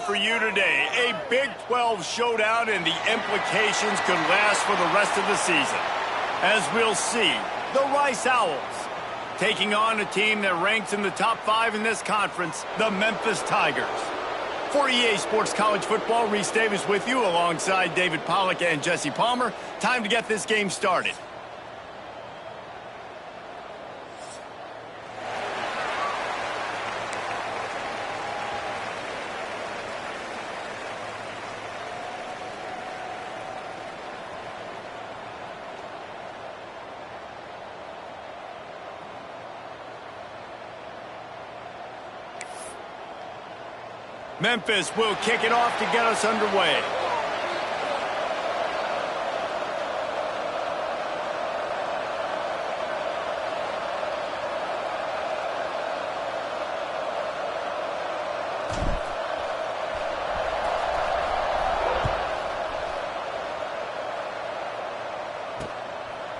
for you today. A Big 12 showdown, and the implications could last for the rest of the season. As we'll see, the Rice Owls taking on a team that ranks in the top 5 in this conference, the Memphis Tigers. For EA Sports College Football, Reese Davis with you alongside David Pollack and Jesse Palmer. Time to get this game started. Memphis will kick it off to get us underway.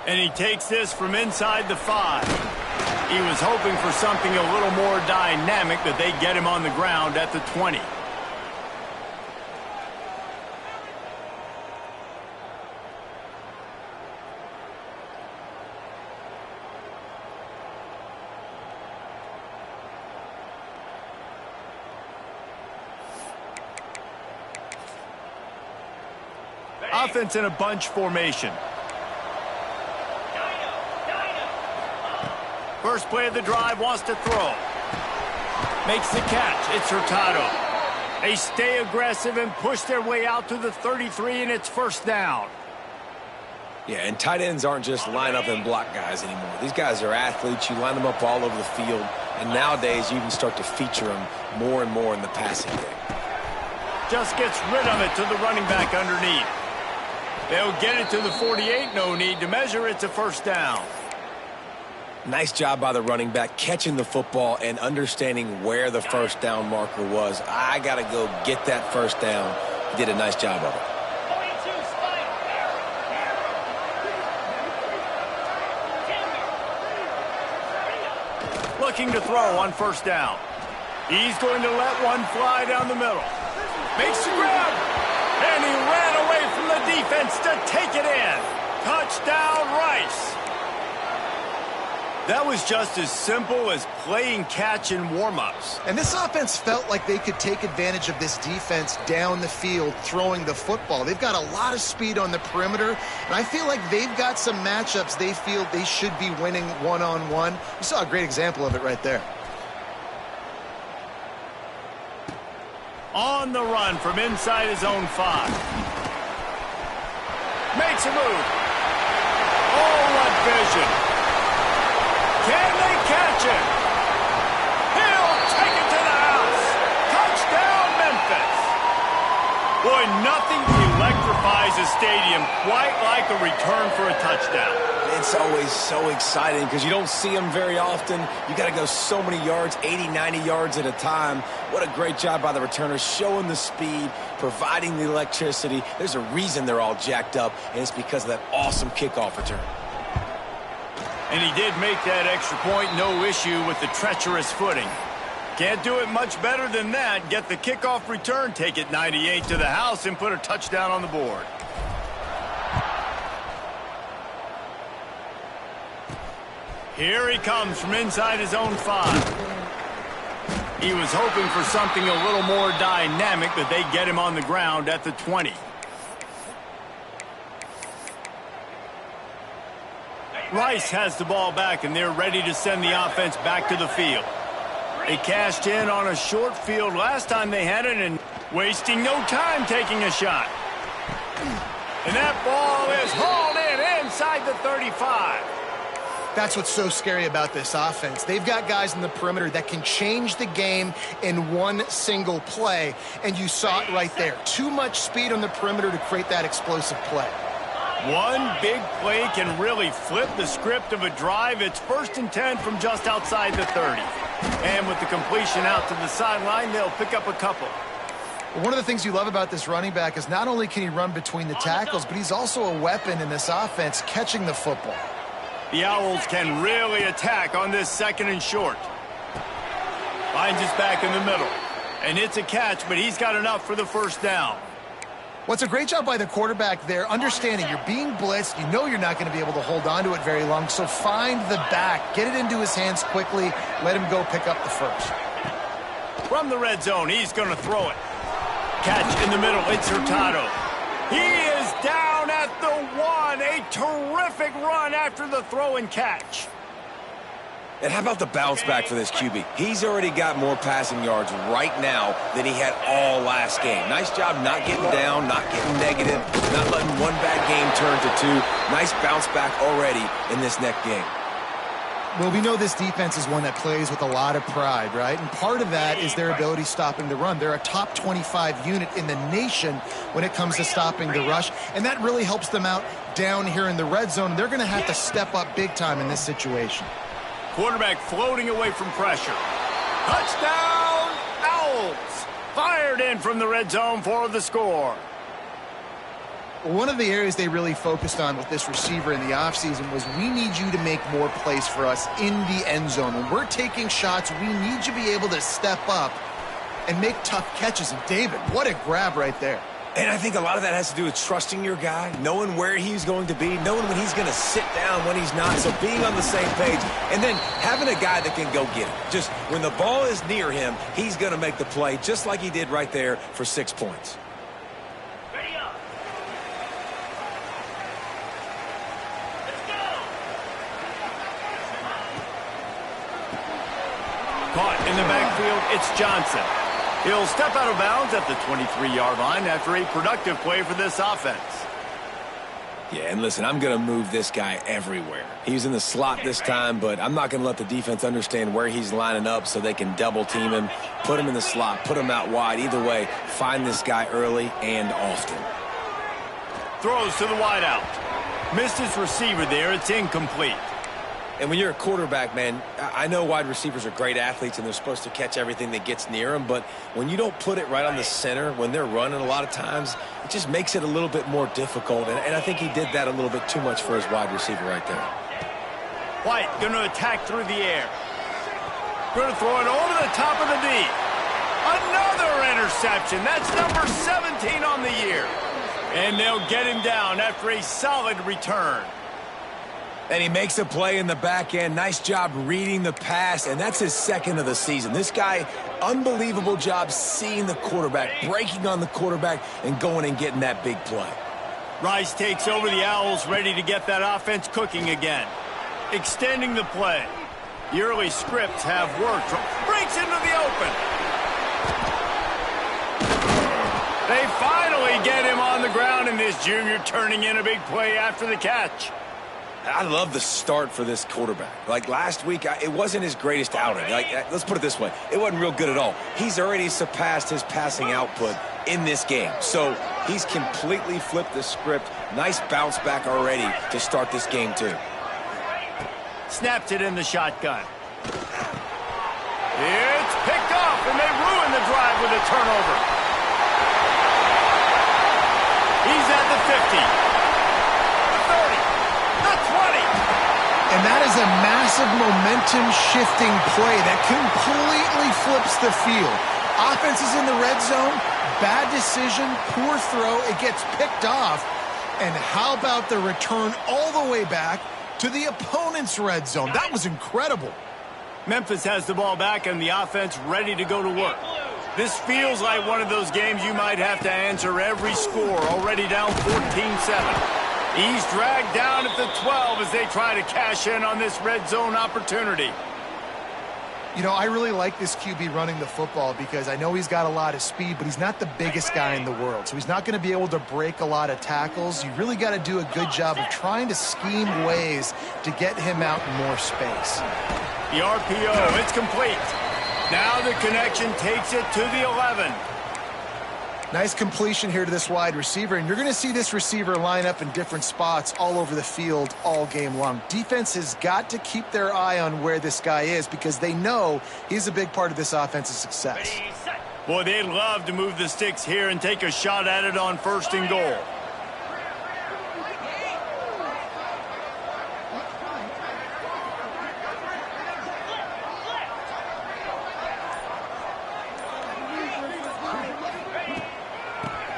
And he takes this from inside the 5. He was hoping for something a little more dynamic, but they get him on the ground at the 20. Offense in a bunch formation. First play of the drive, wants to throw. Makes the catch. It's Hurtado. They stay aggressive and push their way out to the 33, and it's first down. Yeah, and tight ends aren't just line up and block guys anymore. These guys are athletes. You line them up all over the field, and nowadays you can start to feature them more and more in the passing game. Just gets rid of it to the running back underneath. They'll get it to the 48. No need to measure. It's a first down. Nice job by the running back catching the football and understanding where the first down marker was. I got to go get that first down. He did a nice job of it. Looking to throw on first down. He's going to let one fly down the middle. Makes the grab. And he ran away from the defense to take it in. Touchdown, Rice. That was just as simple as playing catch in warm-ups. And this offense felt like they could take advantage of this defense down the field throwing the football. They've got a lot of speed on the perimeter, and I feel like they've got some matchups they feel they should be winning one-on-one. We saw a great example of it right there. On the run from inside his own 5. Makes a move. Oh, what vision. Can they catch it? He'll take it to the house. Touchdown, Memphis. Boy, nothing electrifies a stadium quite like a return for a touchdown. It's always so exciting because you don't see them very often. You got to go so many yards, 80, 90 yards at a time. What a great job by the returners, showing the speed, providing the electricity. There's a reason they're all jacked up, and it's because of that awesome kickoff return. And he did make that extra point, no issue with the treacherous footing. Can't do it much better than that. Get the kickoff return, take it 98 to the house, and put a touchdown on the board. Here he comes from inside his own 5. He was hoping for something a little more dynamic, but they get him on the ground at the 20. Rice has the ball back, and they're ready to send the offense back to the field. They cashed in on a short field last time they had it, and wasting no time taking a shot. And that ball is hauled in inside the 35. That's what's so scary about this offense. They've got guys in the perimeter that can change the game in one single play, and you saw it right there. Too much speed on the perimeter to create that explosive play. One big play can really flip the script of a drive. It's 1st and 10 from just outside the 30. And with the completion out to the sideline, they'll pick up a couple. One of the things you love about this running back is not only can he run between the tackles, but he's also a weapon in this offense catching the football. The Owls can really attack on this 2nd and short. Finds his back in the middle. And it's a catch, but he's got enough for the first down. What's a great job by the quarterback there, understanding you're being blitzed, you know you're not going to be able to hold on to it very long, so find the back, get it into his hands quickly, let him go pick up the first. From the red zone, he's going to throw it. Catch in the middle, it's Hurtado. He is down at the 1. A terrific run after the throw and catch. And how about the bounce back for this QB? He's already got more passing yards right now than he had all last game. Nice job not getting down, not getting negative, not letting one bad game turn to 2. Nice bounce back already in this next game. Well, we know this defense is one that plays with a lot of pride, right? And part of that is their ability stopping the run. They're a top 25 unit in the nation when it comes to stopping the rush, and that really helps them out down here in the red zone. They're going to have to step up big time in this situation. Quarterback floating away from pressure. Touchdown, Owls! Fired in from the red zone for the score. One of the areas they really focused on with this receiver in the offseason was we need you to make more plays for us in the end zone. When we're taking shots, we need you to be able to step up and make tough catches. And David, what a grab right there. And I think a lot of that has to do with trusting your guy, knowing where he's going to be, knowing when he's going to sit down, when he's not, so being on the same page, and then having a guy that can go get it. Just when the ball is near him, he's going to make the play, just like he did right there for 6 points. Caught in the backfield, it's Johnson. He'll step out of bounds at the 23-yard line after a productive play for this offense. Yeah, and listen, I'm going to move this guy everywhere. He's in the slot this time, but I'm not going to let the defense understand where he's lining up so they can double team him, put him in the slot, put him out wide. Either way, find this guy early and often. Throws to the wideout. Missed his receiver there. It's incomplete. And when you're a quarterback, man, I know wide receivers are great athletes and they're supposed to catch everything that gets near them, but when you don't put it right on the center, when they're running a lot of times, it just makes it a little bit more difficult. And I think he did that a little bit too much for his wide receiver right there. White going to attack through the air. Going to throw it over the top of the D. Another interception. That's number 17 on the year. And they'll get him down after a solid return. And he makes a play in the back end. Nice job reading the pass, and that's his second of the season. This guy, unbelievable job seeing the quarterback, breaking on the quarterback, and going and getting that big play. Rice takes over the Owls, ready to get that offense cooking again. Extending the play. The early scripts have worked. Breaks into the open. They finally get him on the ground, and this junior turning in a big play after the catch. I love the start for this quarterback. Like last week, it wasn't his greatest outing. Let's put it this way. It wasn't real good at all. He's already surpassed his passing output in this game. So he's completely flipped the script. Nice bounce back already to start this game, too. Snaps it in the shotgun. It's picked off, and they ruin the drive with a turnover. He's at the 50. And that is a massive momentum-shifting play that completely flips the field. Offense is in the red zone, bad decision, poor throw, it gets picked off. And how about the return all the way back to the opponent's red zone? That was incredible. Memphis has the ball back and the offense ready to go to work. This feels like one of those games you might have to answer every score, already down 14-7. He's dragged down at the 12 as they try to cash in on this red zone opportunity. You know, I really like this QB running the football because I know he's got a lot of speed, but he's not the biggest guy in the world. So he's not going to be able to break a lot of tackles. You really got to do a good job of trying to scheme ways to get him out in more space. The RPO, it's complete. Now the connection takes it to the 11. Nice completion here to this wide receiver, and you're going to see this receiver line up in different spots all over the field all game long. Defense has got to keep their eye on where this guy is because they know he's a big part of this offense's success. Boy, they'd love to move the sticks here and take a shot at it on 1st and goal.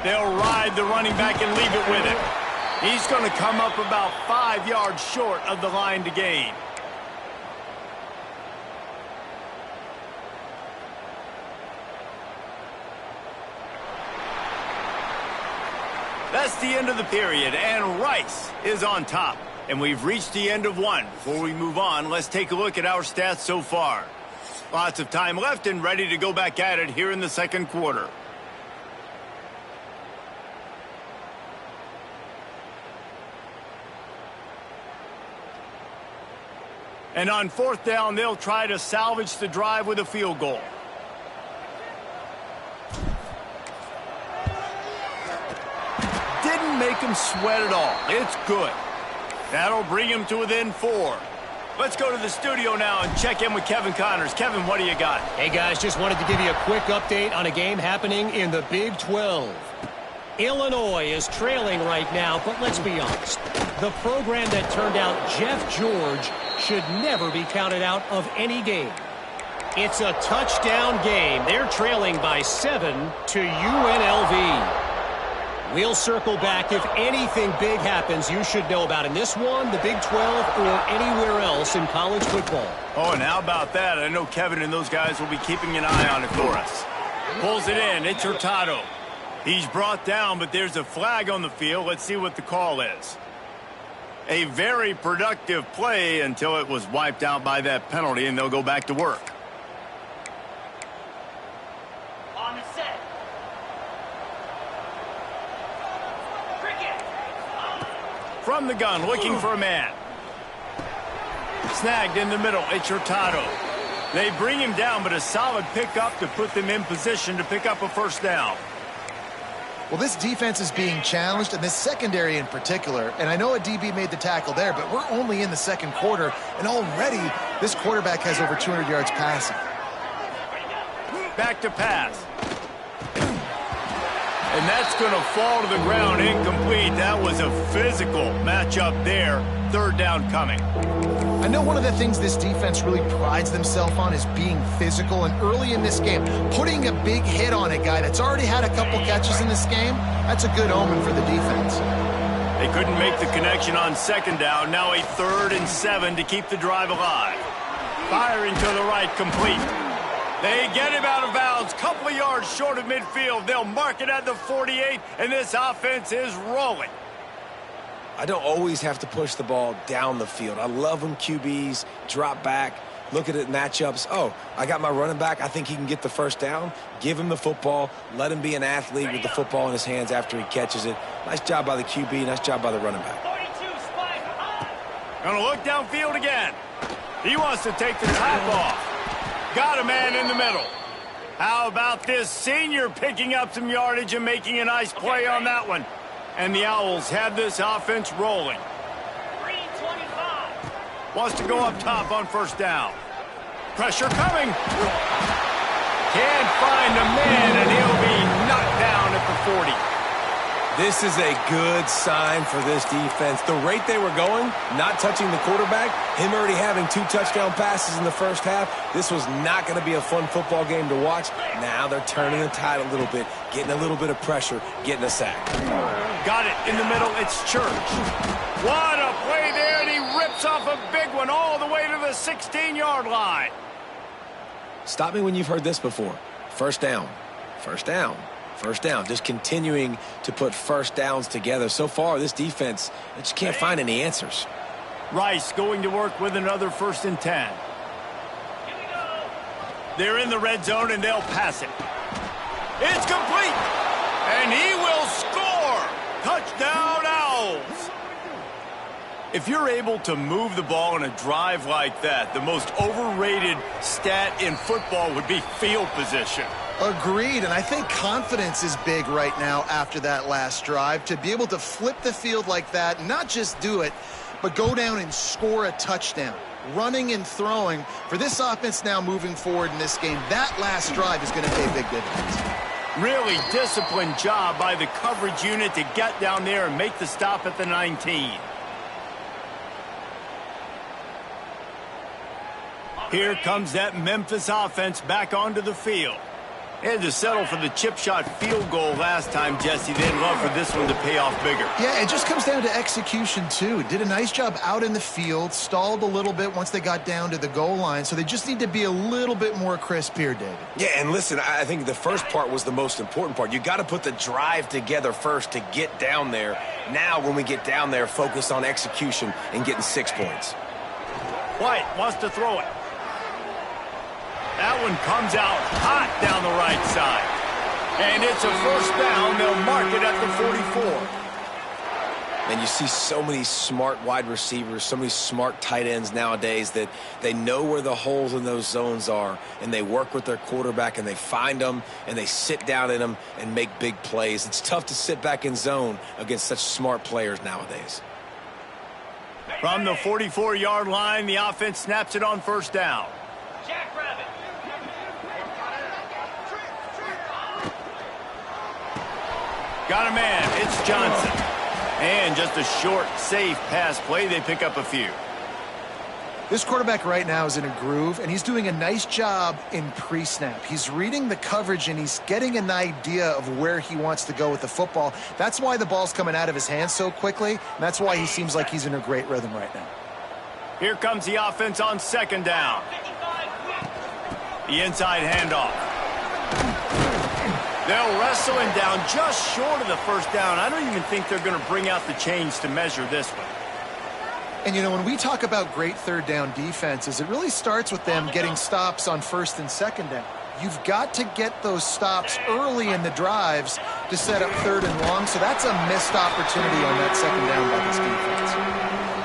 They'll ride the running back and leave it with him. He's going to come up about 5 yards short of the line to gain. That's the end of the period, and Rice is on top. And we've reached the end of one. Before we move on, let's take a look at our stats so far. Lots of time left and ready to go back at it here in the second quarter. And on fourth down, they'll try to salvage the drive with a field goal. Didn't make him sweat at all. It's good. That'll bring him to within 4. Let's go to the studio now and check in with Kevin Connors. Kevin, what do you got? Hey, guys, just wanted to give you a quick update on a game happening in the Big 12. Illinois is trailing right now, but let's be honest. The program that turned out Jeff George should never be counted out of any game. It's a touchdown game. They're trailing by 7 to UNLV. We'll circle back if anything big happens you should know about in this one, the Big 12, or anywhere else in college football. Oh, and how about that? I know Kevin and those guys will be keeping an eye on it for us. Pulls it in. It's Hurtado. He's brought down, but there's a flag on the field. Let's see what the call is. A very productive play until it was wiped out by that penalty, and they'll go back to work. On the set. Cricket. From the gun, looking for a man. Snagged in the middle. It's Hurtado. They bring him down, but a solid pickup to put them in position to pick up a first down. Well, this defense is being challenged, and this secondary in particular. And I know a DB made the tackle there, but we're only in the second quarter, and already this quarterback has over 200 yards passing. Back to pass. And that's going to fall to the ground incomplete. That was a physical matchup there. Third down coming. I know one of the things this defense really prides themselves on is being physical, and early in this game, putting a big hit on a guy that's already had a couple catches in this game, that's a good omen for the defense. They couldn't make the connection on second down. Now a 3rd and 7 to keep the drive alive. Firing to the right, complete. They get him out of bounds, couple of yards short of midfield. They'll mark it at the 48, and this offense is rolling. I don't always have to push the ball down the field. I love when QBs drop back, look at it matchups. Oh, I got my running back. I think he can get the first down. Give him the football. Let him be an athlete with the football in his hands after he catches it. Nice job by the QB. Nice job by the running back. 42 spike. Gonna look downfield again. He wants to take the top off. Got a man in the middle. How about this senior picking up some yardage and making a nice play on that one? And the Owls have this offense rolling. 325. Wants to go up top on first down. Pressure coming. Can't find a man, and he'll be knocked down at the 40. This is a good sign for this defense. The rate they were going, not touching the quarterback, him already having 2 touchdown passes in the first half, this was not going to be a fun football game to watch. Now they're turning the tide a little bit, getting a little bit of pressure, getting a sack. Got it in the middle. It's Church. What a play there, and he rips off a big one all the way to the 16-yard line. Stop me when you've heard this before. First down. First down. First down. Just continuing to put first downs together. So far, this defense, they just can't find any answers. Rice going to work with another 1st and 10. Here we go. They're in the red zone, and they'll pass it. It's complete, and he will score. Touchdown, Owls. If you're able to move the ball in a drive like that, the most overrated stat in football would be field position. Agreed, and I think confidence is big right now after that last drive. To be able to flip the field like that, not just do it, but go down and score a touchdown. Running and throwing, for this offense now moving forward in this game, that last drive is going to pay big dividends. Really disciplined job by the coverage unit to get down there and make the stop at the 19. Here comes that Memphis offense back onto the field. They had to settle for the chip shot field goal last time, Jesse. They'd love for this one to pay off bigger. Yeah, it just comes down to execution, too. Did a nice job out in the field, stalled a little bit once they got down to the goal line, so they just need to be a little bit more crisp here, David. Yeah, and listen, I think the first part was the most important part. You got to put the drive together first to get down there. Now, when we get down there, focus on execution and getting 6 points. White wants to throw it. That one comes out hot down the right side. And it's a first down. They'll mark it at the 44. And you see so many smart wide receivers, so many smart tight ends nowadays that they know where the holes in those zones are, and they work with their quarterback, and they find them, and they sit down in them and make big plays. It's tough to sit back in zone against such smart players nowadays. From the 44-yard line, the offense snaps it on first down. Jackrabbit. Got a man. It's Johnson. And just a short, safe pass play. They pick up a few. This quarterback right now is in a groove, and he's doing a nice job in pre-snap. He's reading the coverage, and he's getting an idea of where he wants to go with the football. That's why the ball's coming out of his hands so quickly, and that's why he seems like he's in a great rhythm right now. Here comes the offense on second down. The inside handoff. They'll wrestle him down just short of the first down. I don't even think they're going to bring out the chains to measure this one. And, you know, when we talk about great third down defenses, it really starts with them getting stops on first and second down. You've got to get those stops early in the drives to set up third and long, so that's a missed opportunity on that second down by this defense.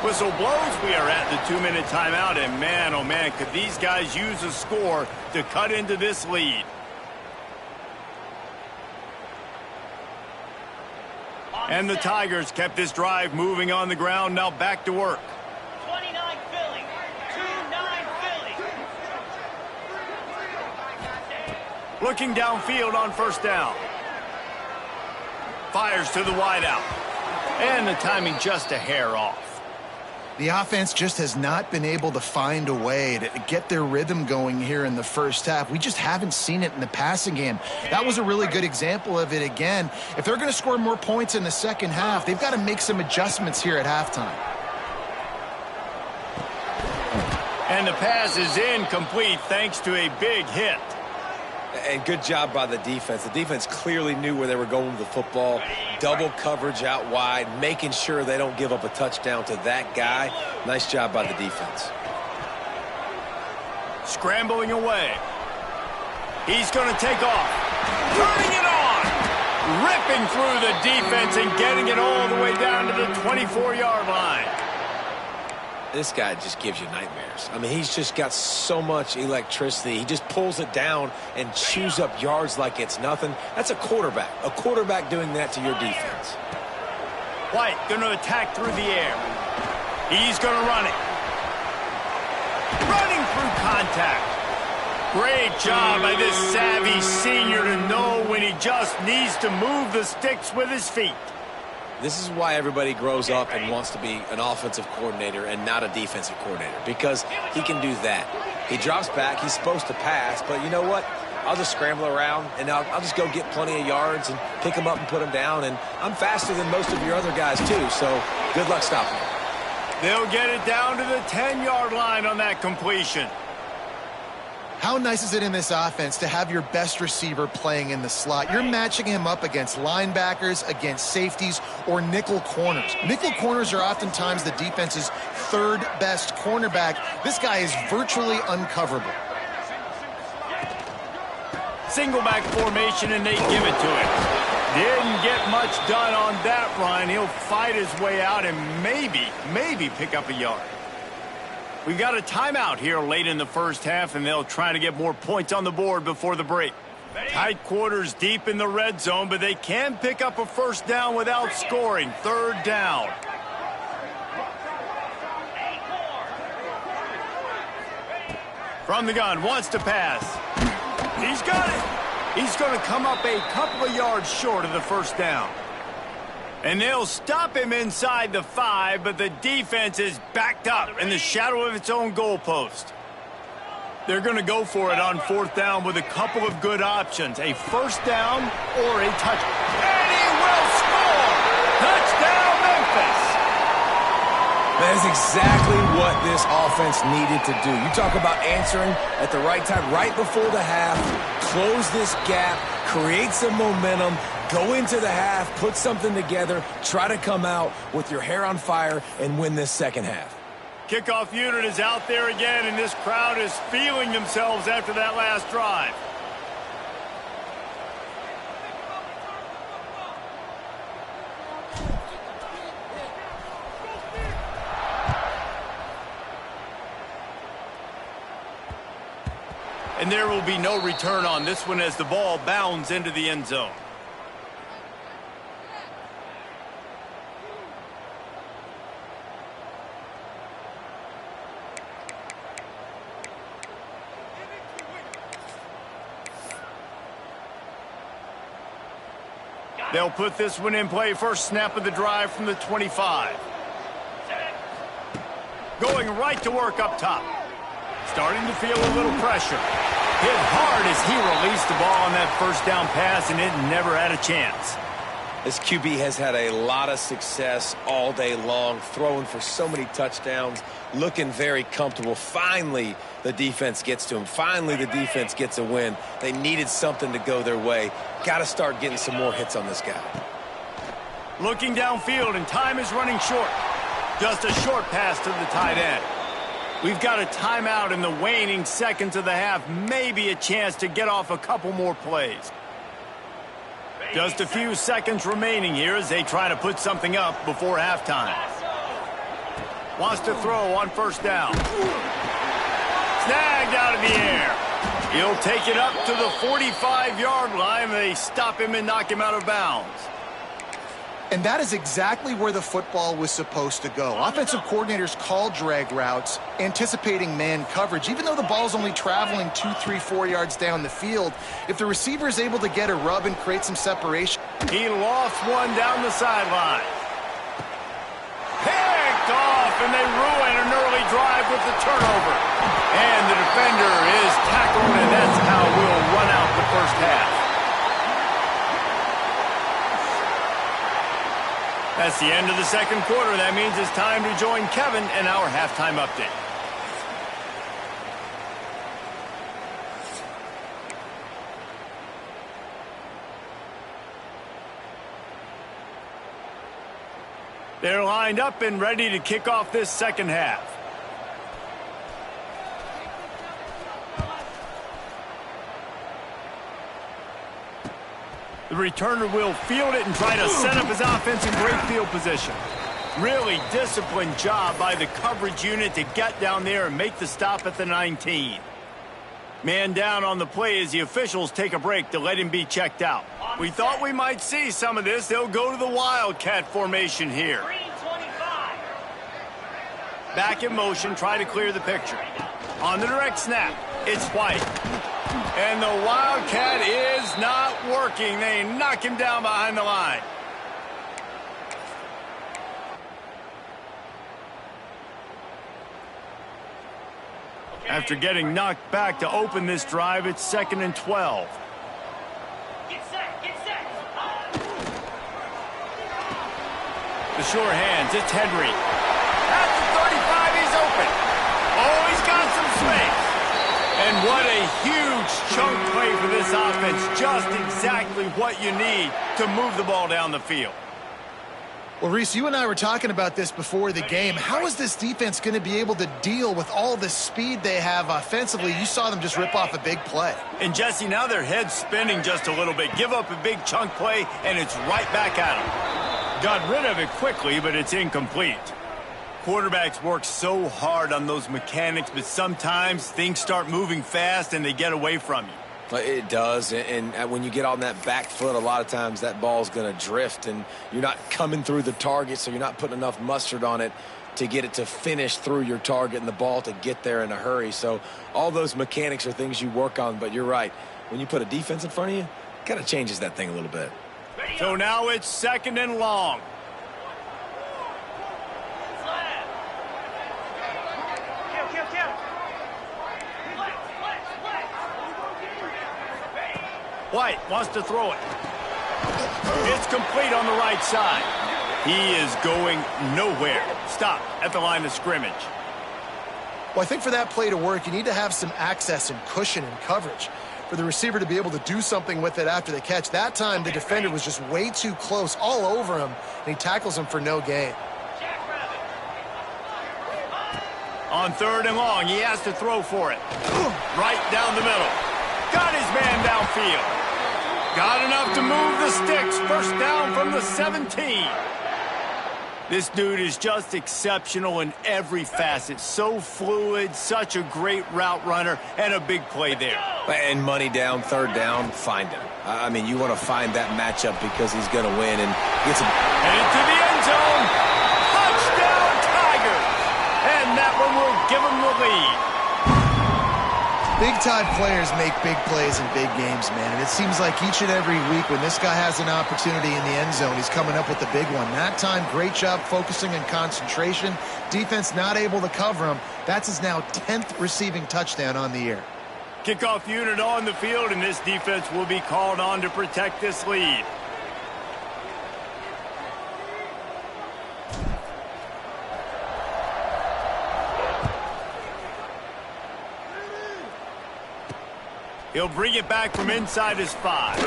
Whistle blows. We are at the 2-minute timeout, and man, oh man, could these guys use a score to cut into this lead. And the Tigers kept this drive moving on the ground. Now back to work. 29 Philly. 2-9 Philly. Looking downfield on first down. Fires to the wideout. And the timing just a hair off. The offense just has not been able to find a way to get their rhythm going here in the first half. We just haven't seen it in the passing game. That was a really good example of it again. If they're going to score more points in the second half, they've got to make some adjustments here at halftime. And the pass is incomplete thanks to a big hit. And good job by the defense. The defense clearly knew where they were going with the football. Double coverage out wide, making sure they don't give up a touchdown to that guy. Nice job by the defense. Scrambling away. He's going to take off. Turning it on. Ripping through the defense and getting it all the way down to the 24-yard line. This guy just gives you nightmares. I mean, he's just got so much electricity. He just pulls it down and chews up yards like it's nothing. That's a quarterback. A quarterback doing that to your defense. White going to attack through the air. He's going to run it. Running through contact. Great job by this savvy senior to know when he just needs to move the sticks with his feet. This is why everybody grows up and wants to be an offensive coordinator and not a defensive coordinator, because he can do that. He drops back. He's supposed to pass, but you know what? I'll just scramble around, and I'll just go get plenty of yards and pick them up and put them down, and I'm faster than most of your other guys, too, so good luck stopping me. They'll get it down to the 10-yard line on that completion. How nice is it in this offense to have your best receiver playing in the slot? You're matching him up against linebackers, against safeties, or nickel corners. Nickel corners are oftentimes the defense's third best cornerback. This guy is virtually uncoverable. Single back formation, and they give it to him. Didn't get much done on that run. He'll fight his way out and maybe pick up a yard. We've got a timeout here late in the first half, and they'll try to get more points on the board before the break. Tight quarters deep in the red zone, but they can pick up a first down without scoring. Third down. From the gun, wants to pass. He's got it. He's going to come up a couple of yards short of the first down. And they'll stop him inside the 5, but the defense is backed up in the shadow of its own goalpost. They're going to go for it on 4th down with a couple of good options. A first down or a touch. And he will score! Touchdown, Memphis! That is exactly what this offense needed to do. You talk about answering at the right time, right before the half, close this gap, create some momentum, go into the half, put something together, try to come out with your hair on fire and win this second half. Kickoff unit is out there again, and this crowd is feeling themselves after that last drive. And there will be no return on this one as the ball bounds into the end zone. They'll put this one in play. First snap of the drive from the 25. Going right to work up top. Starting to feel a little pressure. Hit hard as he released the ball on that first down pass, and it never had a chance. This QB has had a lot of success all day long, throwing for so many touchdowns, looking very comfortable. Finally, the defense gets to him. Finally, the defense gets a win. They needed something to go their way. Got to start getting some more hits on this guy. Looking downfield, and time is running short. Just a short pass to the tight end. We've got a timeout in the waning seconds of the half. Maybe a chance to get off a couple more plays. Just a few seconds remaining here as they try to put something up before halftime. Wants to throw on first down. Snagged out of the air. He'll take it up to the 45-yard line. They stop him and knock him out of bounds. And that is exactly where the football was supposed to go. Offensive coordinators call drag routes, anticipating man coverage. Even though the ball's only traveling 2, 3, 4 yards down the field, if the receiver is able to get a rub and create some separation. He lost one down the sideline. Picked off, and they ruin an early drive with the turnover. And the defender is tackled, and that's how we'll run out the first half. That's the end of the second quarter. That means it's time to join Kevin in our halftime update. They're lined up and ready to kick off this second half. The returner will field it and try to set up his offense in great field position. Really disciplined job by the coverage unit to get down there and make the stop at the 19. Man down on the play as the officials take a break to let him be checked out. We thought we might see some of this. They'll go to the Wildcat formation here. Back in motion, try to clear the picture. On the direct snap, it's White. And the Wildcat is not working. They knock him down behind the line. After getting knocked back to open this drive, it's 2nd and 12. Get set, get set. The sure hands, it's Henry. At the 35, he's open. Oh, he's got some space. And what a huge chunk play for this offense. Just exactly what you need to move the ball down the field. Well, Reese, you and I were talking about this before the game. How is this defense going to be able to deal with all the speed they have offensively? You saw them just rip off a big play. And, Jesse, now their head's spinning just a little bit. Give up a big chunk play, and it's right back at them. Got rid of it quickly, but it's incomplete. Quarterbacks work so hard on those mechanics, but sometimes things start moving fast and they get away from you. It does, and when you get on that back foot, a lot of times that ball's going to drift, and you're not coming through the target, so you're not putting enough mustard on it to get it to finish through your target and the ball to get there in a hurry. So all those mechanics are things you work on, but you're right. When you put a defense in front of you, it kind of changes that thing a little bit. So now it's 2nd and long. White wants to throw it. It's complete on the right side. He is going nowhere. Stop at the line of scrimmage. Well, I think for that play to work, you need to have some access and cushion and coverage for the receiver to be able to do something with it after the catch. That time, the defender was just way too close, all over him, and he tackles him for no gain. On 3rd and long, he has to throw for it. Right down the middle. Got his man downfield. Got enough to move the sticks. First down from the 17. This dude is just exceptional in every facet. So fluid, such a great route runner, and a big play there. And money down, 3rd down, find him. I mean, you want to find that matchup because he's going to win and gets him. Headed to the end zone. Touchdown, Tigers. And that one will give him the lead. Big-time players make big plays in big games, man. And it seems like each and every week when this guy has an opportunity in the end zone, he's coming up with the big one. That time, great job focusing and concentration. Defense not able to cover him. That's his now 10th receiving touchdown on the year. Kickoff unit on the field, and this defense will be called on to protect this lead. He'll bring it back from inside his 5.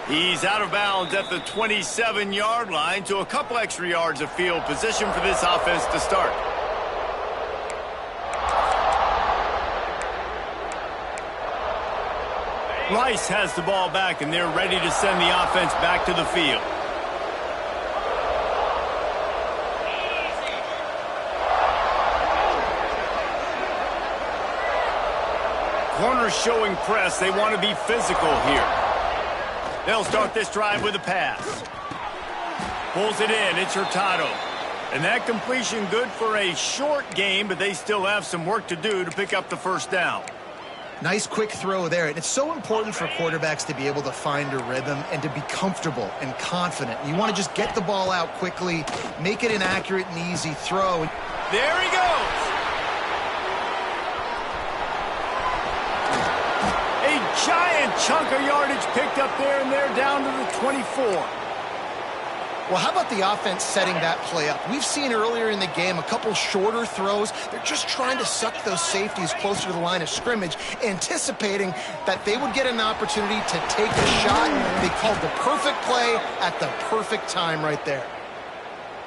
He's out of bounds at the 27-yard line, so a couple extra yards of field position for this offense to start. Rice has the ball back, and they're ready to send the offense back to the field. Corners showing press. They want to be physical here. They'll start this drive with a pass. Pulls it in. It's Hurtado. And that completion good for a short game, but they still have some work to do to pick up the first down. Nice quick throw there. And it's so important for quarterbacks to be able to find a rhythm and to be comfortable and confident. You want to just get the ball out quickly, make it an accurate and easy throw. There he goes. A giant chunk of yardage picked up there, and they're down to the 24. Well, how about the offense setting that play up? We've seen earlier in the game a couple shorter throws. They're just trying to suck those safeties closer to the line of scrimmage, anticipating that they would get an opportunity to take a shot. They called the perfect play at the perfect time right there.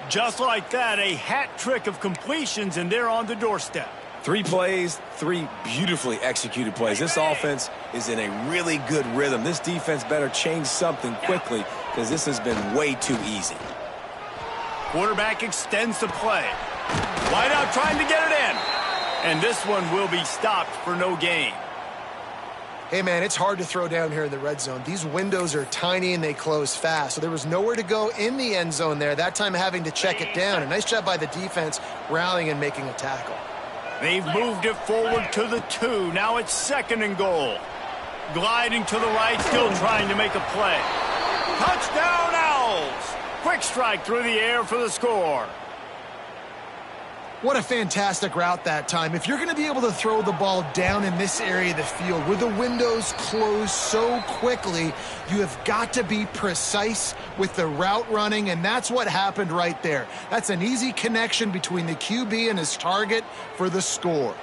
Just like that, a hat trick of completions, and they're on the doorstep. 3 plays, 3 beautifully executed plays. This offense is in a really good rhythm. This defense better change something quickly because this has been way too easy. Quarterback extends the play. Wide out trying to get it in. And this one will be stopped for no gain. Hey, man, it's hard to throw down here in the red zone. These windows are tiny and they close fast, so there was nowhere to go in the end zone there, that time having to check it down. A nice job by the defense rallying and making a tackle. They've moved it forward to the 2. Now it's 2nd and goal. Gliding to the right, still trying to make a play. Touchdown, Owls! Quick strike through the air for the score. What a fantastic route that time. If you're going to be able to throw the ball down in this area of the field where the windows close so quickly, you have got to be precise with the route running, and that's what happened right there. That's an easy connection between the QB and his target for the score.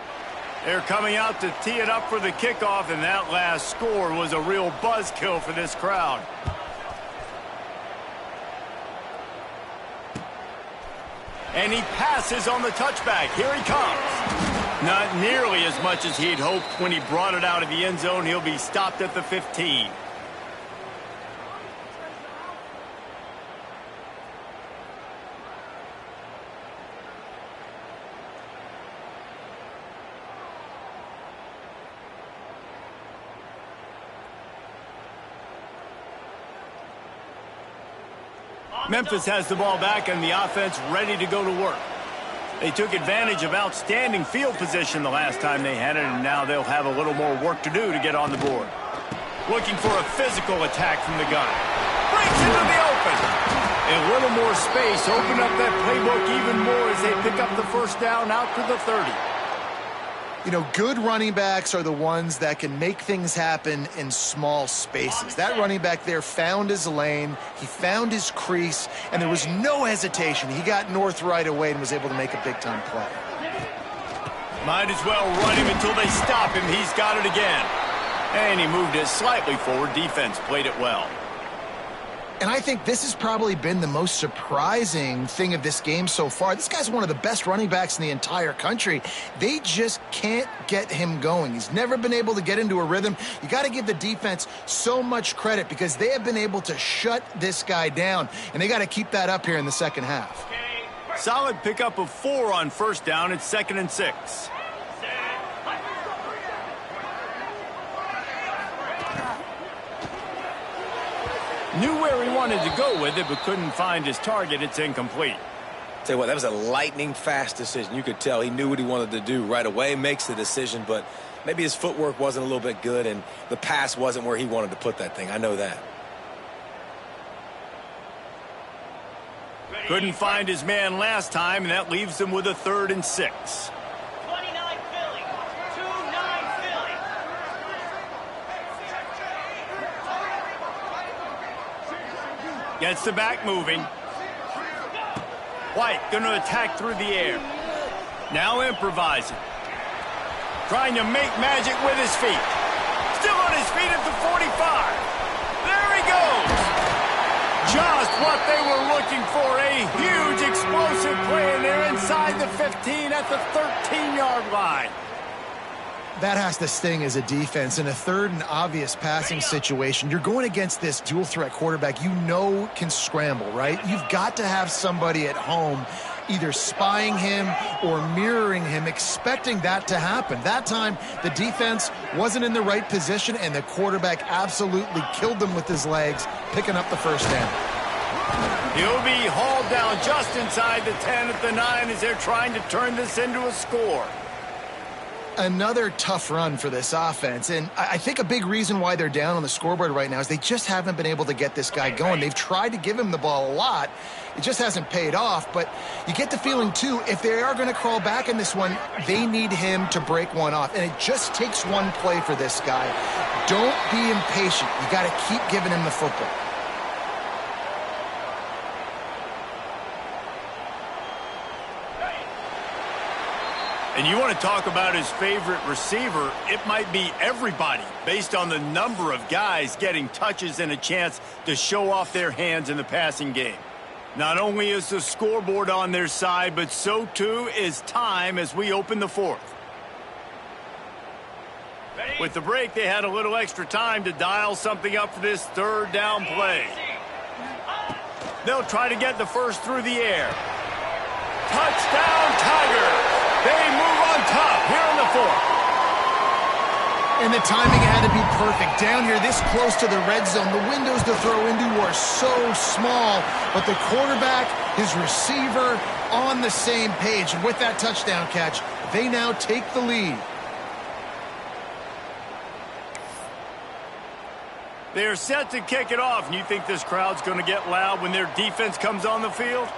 They're coming out to tee it up for the kickoff, and that last score was a real buzzkill for this crowd. And he passes on the touchback. Here he comes. Not nearly as much as he'd hoped when he brought it out of the end zone. He'll be stopped at the 15. Memphis has the ball back and the offense ready to go to work. They took advantage of outstanding field position the last time they had it, and now they'll have a little more work to do to get on the board. Looking for a physical attack from the gun. Breaks into the open. A little more space. Open up that playbook even more as they pick up the first down out to the 30. You know, good running backs are the ones that can make things happen in small spaces. That running back there found his lane, he found his crease, and there was no hesitation. He got north right away and was able to make a big-time play. Might as well run him until they stop him. He's got it again. And he moved it slightly forward. Defense played it well. And I think this has probably been the most surprising thing of this game so far. This guy's one of the best running backs in the entire country. They just can't get him going. He's never been able to get into a rhythm. You got to give the defense so much credit because they have been able to shut this guy down, and they got to keep that up here in the second half. Solid pickup of 4 on first down. It's 2nd and 6. Knew where he wanted to go with it, but couldn't find his target. It's incomplete. Tell you what, that was a lightning fast decision. You could tell he knew what he wanted to do right away, makes the decision, but maybe his footwork wasn't a little bit good and the pass wasn't where he wanted to put that thing. I know that. Couldn't find his man last time, and that leaves him with a 3rd and 6. 29 Philly. 2-9 Philly. Gets the back moving. White going to attack through the air. Now improvising. Trying to make magic with his feet. Still on his feet at the 45. There he goes. Just what they were looking for. A huge explosive play, and they're inside the 15 at the 13-yard line. That has to sting as a defense. In a third and obvious passing situation, you're going against this dual-threat quarterback you know can scramble, right? You've got to have somebody at home either spying him or mirroring him, expecting that to happen. That time, the defense wasn't in the right position, and the quarterback absolutely killed them with his legs, picking up the first down. He'll be hauled down just inside the 10 at the 9 as they're trying to turn this into a score. Another tough run for this offense, and I think a big reason why they're down on the scoreboard right now is they just haven't been able to get this guy going. They've tried to give him the ball a lot. It just hasn't paid off, but you get the feeling, too, if they are going to crawl back in this one, they need him to break one off, and it just takes one play for this guy. Don't be impatient. You got to keep giving him the football. And you want to talk about his favorite receiver, it might be everybody based on the number of guys getting touches and a chance to show off their hands in the passing game. Not only is the scoreboard on their side, but so too is time as we open the 4th. With the break, they had a little extra time to dial something up for this 3rd down play. They'll try to get the first through the air. Touchdown, Tigers! They move on top here in the 4th. And the timing had to be perfect. Down here this close to the red zone, the windows to throw into are so small, but the quarterback, his receiver, on the same page. And with that touchdown catch, they now take the lead. They're set to kick it off, and you think this crowd's going to get loud when their defense comes on the field?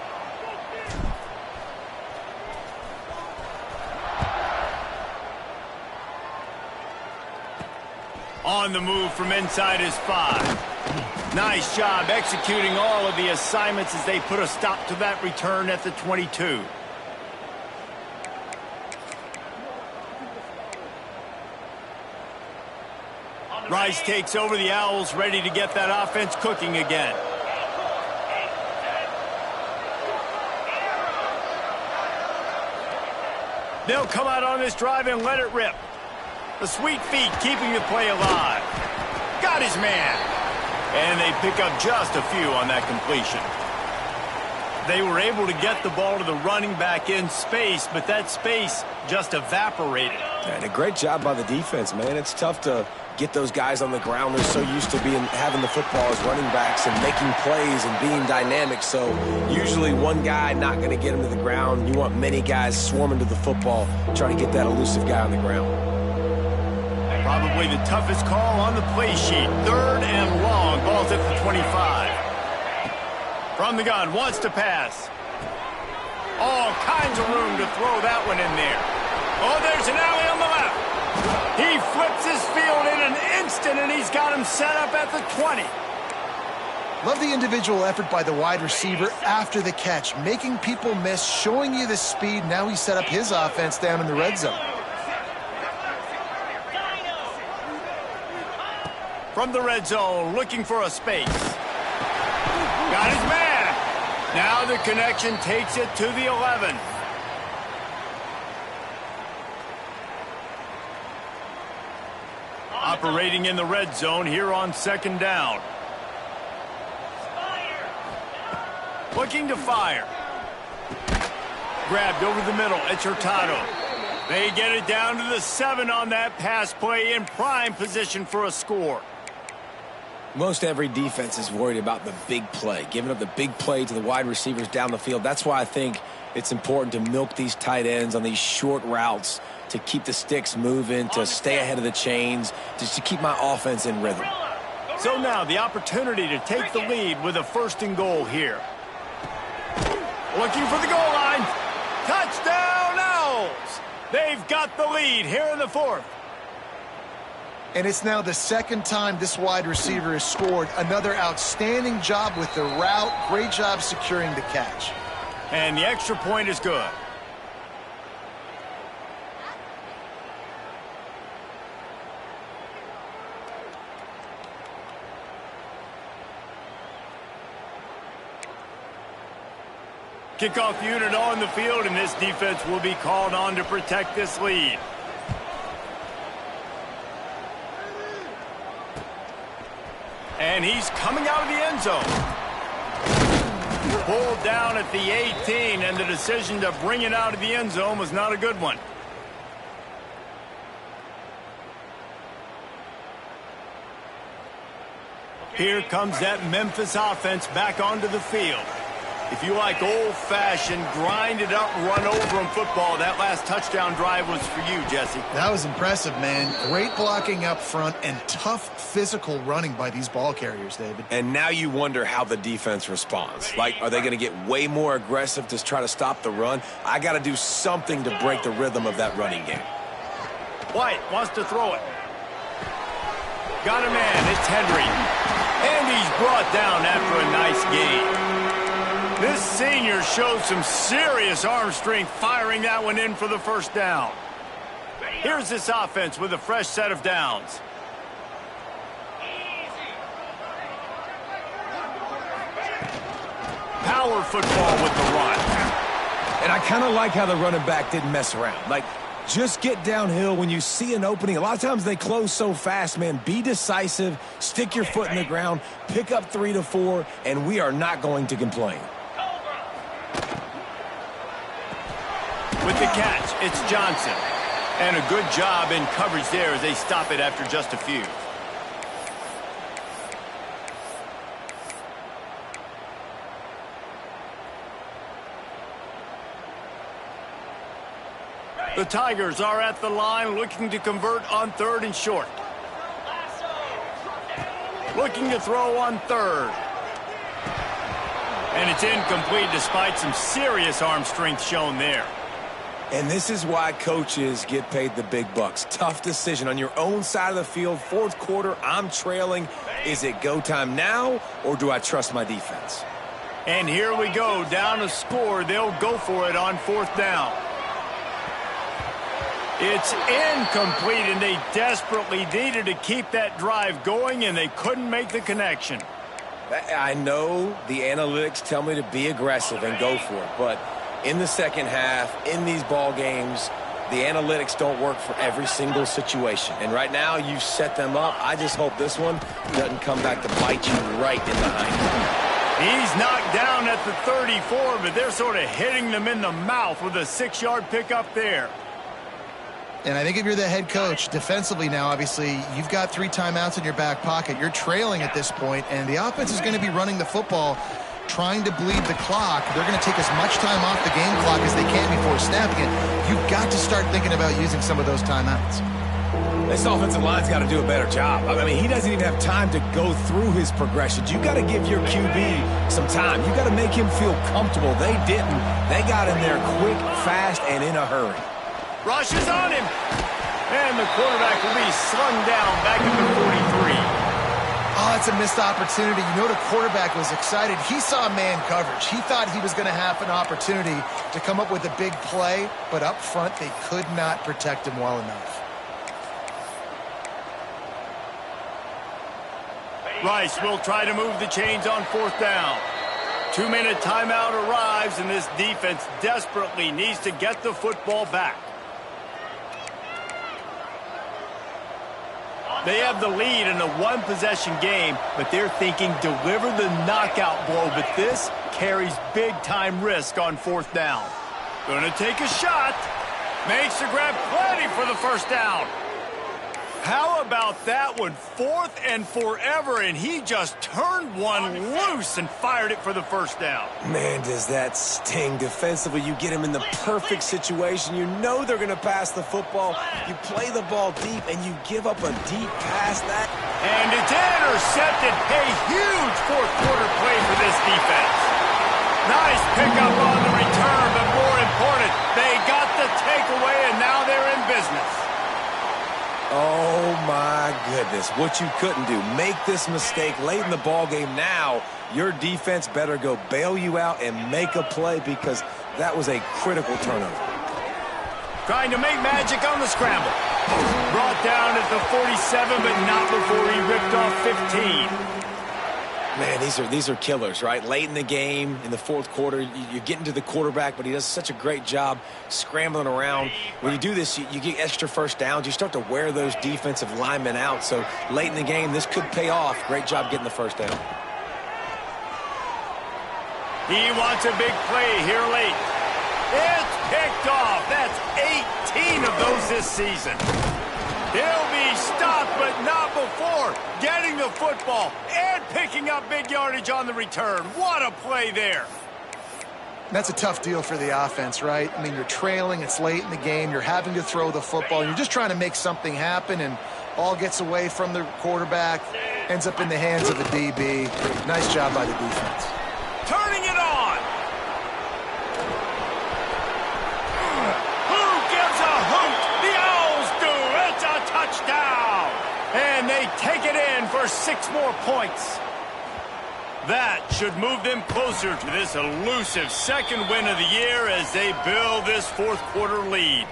On the move from inside his 5. Nice job executing all of the assignments as they put a stop to that return at the 22. Rice takes over the Owls, ready to get that offense cooking again. They'll come out on this drive and let it rip. The sweet feet keeping the play alive. Got his man. And they pick up just a few on that completion. They were able to get the ball to the running back in space, but that space just evaporated. And a great job by the defense, man. It's tough to get those guys on the ground. They're so used to having the football as running backs and making plays and being dynamic. So usually one guy not going to get him to the ground. You want many guys swarming to the football, trying to get that elusive guy on the ground. Probably the toughest call on the play sheet. 3rd and long. Ball's at the 25. From the gun, wants to pass. All kinds of room to throw that one in there. Oh, there's an alley on the left. He flips his field in an instant, and he's got him set up at the 20. Love the individual effort by the wide receiver after the catch, making people miss, showing you the speed. Now he set up his offense down in the red zone. From the red zone, looking for a space. Got his man. Now the connection takes it to the 11. Operating in the red zone here on second down. Looking to fire. Grabbed over the middle. It's Hurtado. They get it down to the 7 on that pass play, in prime position for a score. Most every defense is worried about the big play, giving up the big play to the wide receivers down the field. That's why I think it's important to milk these tight ends on these short routes to keep the sticks moving, to stay ahead of the chains, just to keep my offense in rhythm. So now the opportunity to take the lead with a 1st and goal here. Looking for the goal line. Touchdown, Owls! They've got the lead here in the 4th. And it's now the 2nd time this wide receiver has scored. Another outstanding job with the route. Great job securing the catch. And the extra point is good. Kickoff unit on the field, and this defense will be called on to protect this lead. And he's coming out of the end zone. Pulled down at the 18, and the decision to bring it out of the end zone was not a good one. Here comes that Memphis offense back onto the field. If you like old-fashioned, grind-it-up, run-over-'em football, that last touchdown drive was for you, Jesse. That was impressive, man. Great blocking up front and tough physical running by these ball carriers, David. And now you wonder how the defense responds. Like, are they going to get way more aggressive to try to stop the run? I got to do something to break the rhythm of that running game. White wants to throw it. Got a man. It's Henry. And he's brought down after a nice gain. This senior shows some serious arm strength, firing that one in for the 1st down. Here's this offense with a fresh set of downs. Power football with the run. And I kind of like how the running back didn't mess around. Like, just get downhill when you see an opening. A lot of times they close so fast, man. Be decisive, stick your foot in the ground, pick up 3 to 4, and we are not going to complain. With the catch, it's Johnson. And a good job in coverage there as they stop it after just a few. The Tigers are at the line looking to convert on 3rd and short. Looking to throw on 3rd. And it's incomplete despite some serious arm strength shown there. And this is why coaches get paid the big bucks. Tough decision on your own side of the field. 4th quarter, I'm trailing. Is it go time now, or do I trust my defense? And here we go, down a score. They'll go for it on 4th down. It's incomplete, and they desperately needed to keep that drive going, and they couldn't make the connection. I know the analytics tell me to be aggressive and go for it, but in the 2nd half, in these ball games, the analytics don't work for every single situation. And right now, you've set them up. I just hope this one doesn't come back to bite you right in the hind. He's knocked down at the 34, but they're sort of hitting them in the mouth with a 6-yard pickup there. And I think if you're the head coach, defensively now, obviously, you've got 3 timeouts in your back pocket. You're trailing at this point, and the offense is going to be running the football, trying to bleed the clock. They're going to take as much time off the game clock as they can before snapping it. You've got to start thinking about using some of those timeouts. This offensive line's got to do a better job. I mean, he doesn't even have time to go through his progressions. You got to give your QB some time. You got to make him feel comfortable. They didn't. They got in there quick, fast, and in a hurry. Rushes on him. And the quarterback will be slung down back at the 43. Oh, that's a missed opportunity. You know the quarterback was excited. He saw man coverage. He thought he was going to have an opportunity to come up with a big play, but up front they could not protect him well enough. Rice will try to move the chains on 4th down. 2-minute timeout arrives, and this defense desperately needs to get the football back. They have the lead in a one-possession game, but they're thinking deliver the knockout blow, but this carries big-time risk on 4th down. Gonna take a shot. Makes the grab, plenty for the first down. How about that one? 4th and forever, and he just turned one loose and fired it for the first down. Man, does that sting defensively. You get him in the perfect situation. You know they're going to pass the football. You play the ball deep, and you give up a deep pass. And it's intercepted. A huge fourth-quarter play for this defense. Nice pickup on the return, but more important, they got the takeaway, and now they're in business. Oh, my goodness. What you couldn't do. Make this mistake late in the ballgame. Now, your defense better go bail you out and make a play because that was a critical turnover. Trying to make magic on the scramble. Brought down at the 47, but not before he ripped off 15. Man, these are killers, right? Late in the game, in the 4th quarter, you're getting to the quarterback, but he does such a great job scrambling around. When you do this, you get extra first downs. You start to wear those defensive linemen out. So late in the game, this could pay off. Great job getting the first down. He wants a big play here late. It's picked off. That's 18 of those this season. He'll be stopped, but not before getting the football and picking up big yardage on the return. What a play there. That's a tough deal for the offense, right? I mean, you're trailing, it's late in the game, you're having to throw the football, and you're just trying to make something happen, and ball gets away from the quarterback, ends up in the hands of a DB. Nice job by the defense. Turning it on. Who gives a hoot? The Owls do. It's a touchdown. And they take it in for 6 more points. That should move them closer to this elusive second win of the year as they build this 4th quarter lead.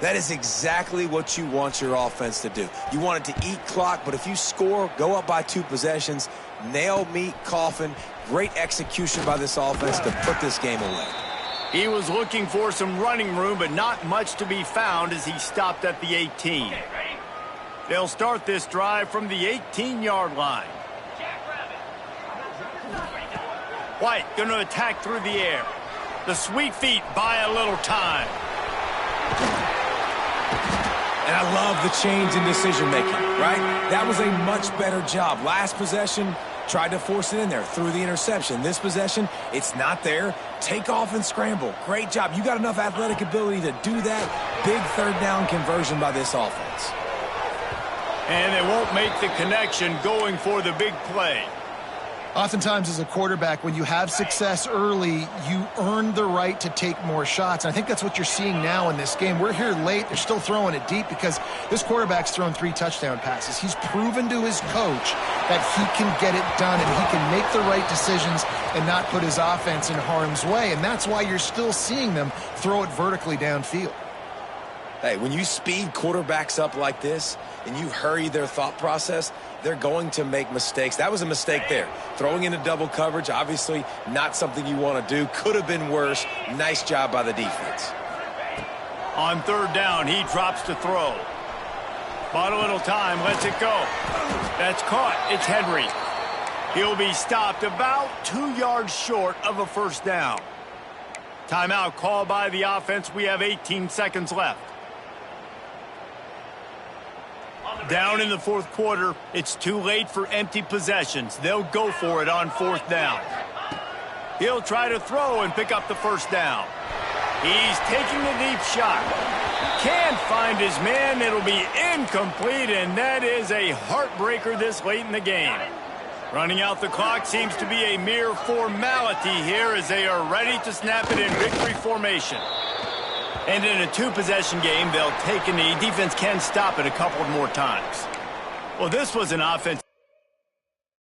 That is exactly what you want your offense to do. You want it to eat clock, but if you score, go up by 2 possessions, nail, meet, coffin. Great execution by this offense to put this game away. He was looking for some running room, but not much to be found as he stopped at the 18. They'll start this drive from the 18-yard line. White going to attack through the air. The sweet feet buy a little time. And I love the change in decision-making, right? That was a much better job. Last possession, tried to force it in there, threw the interception. This possession, it's not there. Take off and scramble. Great job. You got enough athletic ability to do that. Big 3rd down conversion by this offense. And they won't make the connection going for the big play. Oftentimes as a quarterback, when you have success early, you earn the right to take more shots. And I think that's what you're seeing now in this game. We're here late. They're still throwing it deep because this quarterback's thrown 3 touchdown passes. He's proven to his coach that he can get it done and he can make the right decisions and not put his offense in harm's way. And that's why you're still seeing them throw it vertically downfield. Hey, when you speed quarterbacks up like this and you hurry their thought process, they're going to make mistakes. That was a mistake there. Throwing into double coverage, obviously not something you want to do. Could have been worse. Nice job by the defense. On 3rd down, he drops to throw. Bought a little time, lets it go. That's caught. It's Henry. He'll be stopped about 2 yards short of a first down. Timeout called by the offense. We have 18 seconds left. Down in the 4th quarter, it's too late for empty possessions. They'll go for it on 4th down. He'll try to throw and pick up the first down. He's taking the deep shot. Can't find his man. It'll be incomplete, and that is a heartbreaker this late in the game. Running out the clock seems to be a mere formality here as they are ready to snap it in victory formation. And in a two-possession game, they'll take a knee. Defense can stop it a couple more times. Well, this was an offense.